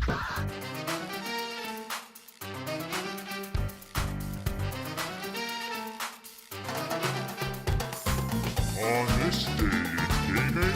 On this day in gaming,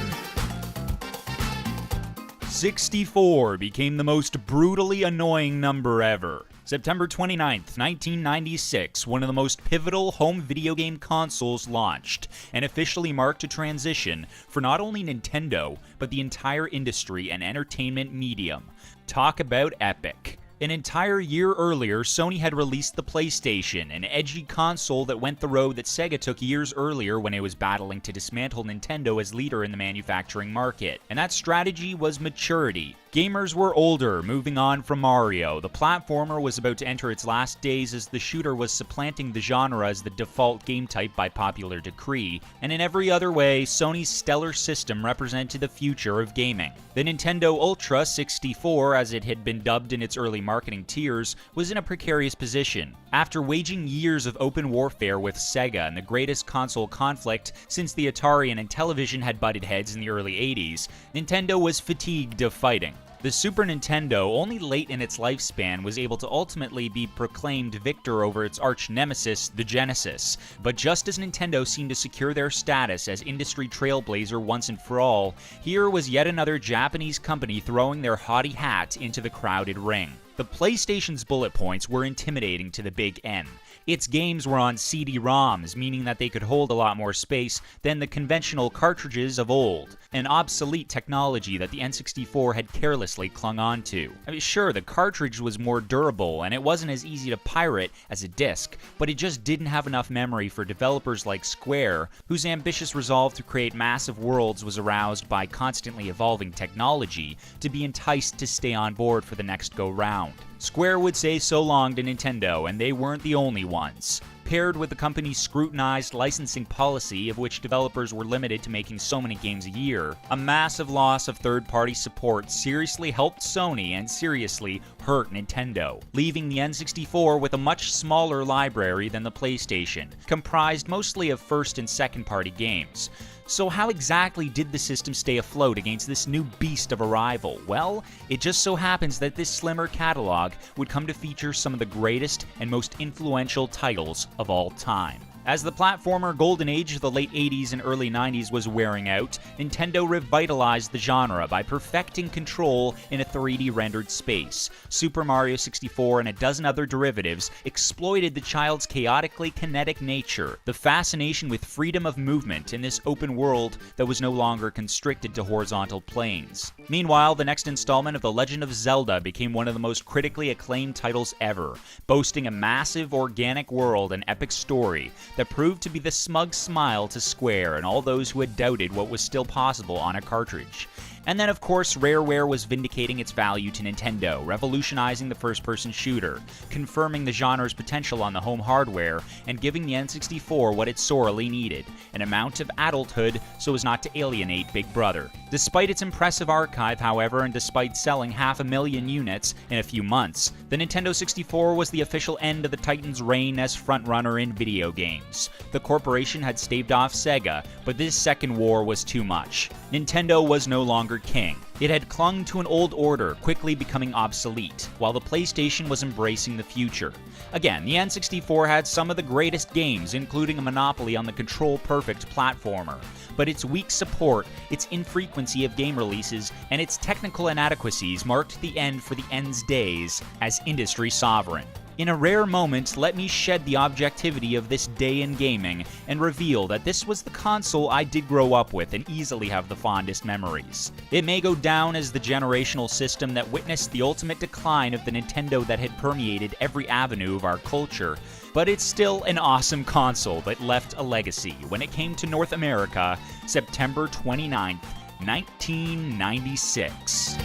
64 became the most brutally annoying number ever. September 29th, 1996, one of the most pivotal home video game consoles launched, and officially marked a transition for not only Nintendo, but the entire industry and entertainment medium. Talk about epic. An entire year earlier, Sony had released the PlayStation, an edgy console that went the road that Sega took years earlier when it was battling to dismantle Nintendo as leader in the manufacturing market. And that strategy was maturity. Gamers were older, moving on from Mario. The platformer was about to enter its last days as the shooter was supplanting the genre as the default game type by popular decree. And in every other way, Sony's stellar system represented the future of gaming. The Nintendo Ultra 64, as it had been dubbed in its early marketing tiers, was in a precarious position. After waging years of open warfare with Sega and the greatest console conflict since the Atari and Intellivision had butted heads in the early 80s, Nintendo was fatigued of fighting. The Super Nintendo, only late in its lifespan, was able to ultimately be proclaimed victor over its arch-nemesis, the Genesis. But just as Nintendo seemed to secure their status as industry trailblazer once and for all, here was yet another Japanese company throwing their haughty hat into the crowded ring. The PlayStation's bullet points were intimidating to the Big N. Its games were on CD-ROMs, meaning that they could hold a lot more space than the conventional cartridges of old, an obsolete technology that the N64 had carelessly clung onto. I mean, sure, the cartridge was more durable, and it wasn't as easy to pirate as a disc, but it just didn't have enough memory for developers like Square, whose ambitious resolve to create massive worlds was aroused by constantly evolving technology, to be enticed to stay on board for the next go-round. Square would say so long to Nintendo, and they weren't the only ones. Paired with the company's scrutinized licensing policy, of which developers were limited to making so many games a year, a massive loss of third-party support seriously helped Sony and seriously hurt Nintendo, leaving the N64 with a much smaller library than the PlayStation, comprised mostly of first- and second-party games. So how exactly did the system stay afloat against this new beast of a rival? Well, it just so happens that this slimmer catalog would come to feature some of the greatest and most influential titles of all time. As the platformer golden age of the late 80s and early 90s was wearing out, Nintendo revitalized the genre by perfecting control in a 3D rendered space. Super Mario 64 and a dozen other derivatives exploited the child's chaotically kinetic nature, the fascination with freedom of movement in this open world that was no longer constricted to horizontal planes. Meanwhile, the next installment of The Legend of Zelda became one of the most critically acclaimed titles ever, boasting a massive organic world and epic story that proved to be the smug smile to Square and all those who had doubted what was still possible on a cartridge. And then, of course, Rareware was vindicating its value to Nintendo, revolutionizing the first-person shooter, confirming the genre's potential on the home hardware, and giving the N64 what it sorely needed, an amount of adulthood so as not to alienate Big Brother. Despite its impressive archive, however, and despite selling 500,000 units in a few months, the Nintendo 64 was the official end of the Titan's reign as frontrunner in video games. The corporation had staved off Sega, but this second war was too much. Nintendo was no longer king. It had clung to an old order, quickly becoming obsolete, while the PlayStation was embracing the future. Again, the N64 had some of the greatest games, including a monopoly on the control-perfect platformer. But its weak support, its infrequency of game releases, and its technical inadequacies marked the end for the N's days as industry sovereign. In a rare moment, let me shed the objectivity of this day in gaming and reveal that this was the console I did grow up with and easily have the fondest memories. It may go down as the generational system that witnessed the ultimate decline of the Nintendo that had permeated every avenue of our culture, but it's still an awesome console that left a legacy when it came to North America, September 29th, 1996.